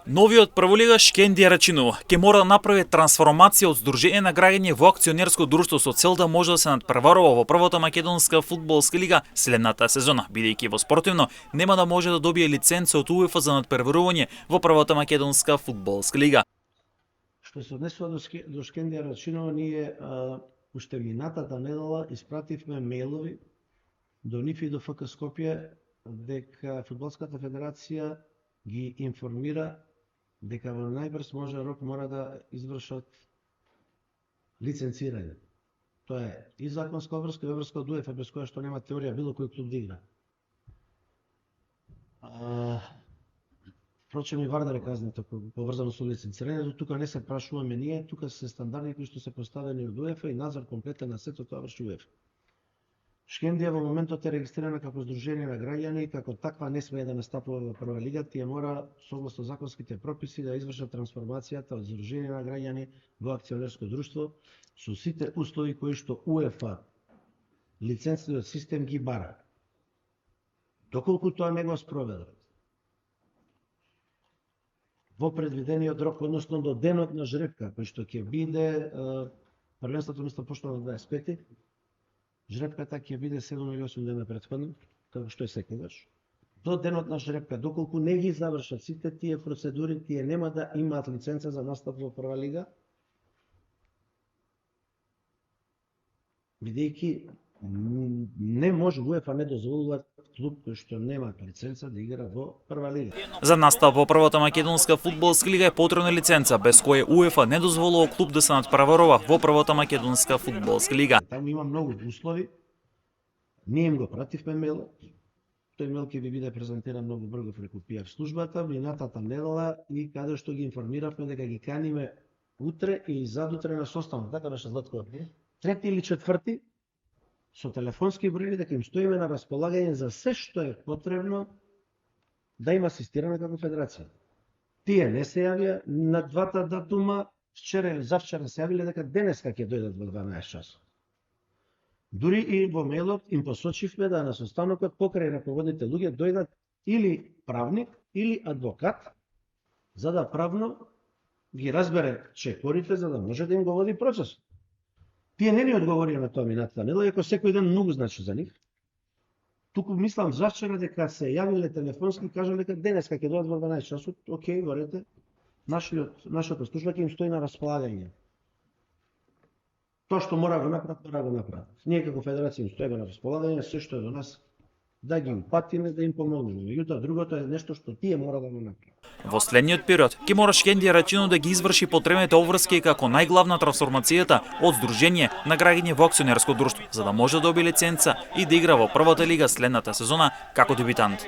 Новиот прволига Шкендија рачинува ќе мора да направи трансформација од Сдружение на граѓање во акционерско друштво со цел да може да се надпреварува во првата македонска фудбалска лига следната сезона, бидејќи во спортивно нема да може да добие лиценца од УЕФА за надпреварување во првата македонска фудбалска лига. Што се однесува до Шкендија рачинува, ние уште минатата недела испративме мејлови до НИФ и до ФК Скопје дека Фудбалската федерација ги информира дека во најбрз може рок мора да извршат лиценцирање. Тоа е и законска обврска и обврска од УЕФА, без која што нема теорија било кој клуб да игра. Впрочем и Вардар е казнет поврзано со лиценцирањето, тука не се прашуваме ние, тука се стандарди кои што се поставени од УЕФА и надзор комплетен на сето тоа врши УЕФА. Шкендија во моментот е регистрирана како Сдружение на граѓани и како таква не смее да настапува во прва лига, тие мора согласно законските прописи да извршат трансформацијата од Сдружение на граѓани во акционерско друштво со сите услови кои што УЕФА лиценцниот систем ги бара. Доколку тоа не го спроведат во предвидениот рок, односно до денот на жребка, кој што ќе биде првенството мислам почнува на 25-ти, жребката ќе биде 7 или 8 дена претходно, како што е секогаш. До денот на жребка, доколку не ги завршат сите тие процедури, тие нема да имаат лиценца за настап во прва лига, бидејќи не може, УЕФА не дозволува клуб кој што нема лиценца да игра во прва лига. За настап во првата македонска фудбалска лига е потребна лиценца, без која УЕФА не дозволува клуб да се надпреварува во првата македонска фудбалска лига. Таму има многу услови. Ние им го пративме мејлот. Тој мејл ќе ви биде презентиран многу брзо преку PR службата минатата недела и каде што ги информиравме дека ги каниме утре и задутре на состанок. Така беше Златко. Трети или четврти со телефонски броеви дека им стоиме на располагање за се што е потребно да им асистираме како федерација. Тие не се јавија на двата датума, вчера или завчера се јавиле дека денеска ќе дојдат во 12 часот. Дури и во мејлот им посочивме да на состанокот покрај раководните луѓе дојдат или правник или адвокат, за да правно ги разбере чекорите, за да може да им го води процесот. Тие не ни одговорија на тоа минатата недела, иако секој ден многу значи за нив. Туку мислам завчера дека се јавиле телефонски и кажале дека денеска ќе дојдат во 12 часот. Океј, во ред е. Нашата служба ќе им стои на располагање. Тоа што мора го направат, мора го направат. Ние како федерација им стоиме на располагање, се што е до нас да ги упатиме, да им помогнеме. Меѓутоа, другото е нешто што тие мора да го направат. Во следниот период ќе мора Шкендија рачино да ги изврши потребните обврски како најглавна трансформацијата од Сдружение на граѓање во акционерско друштво, за да може да добие лиценца и да игра во првата лига следната сезона како дебитант.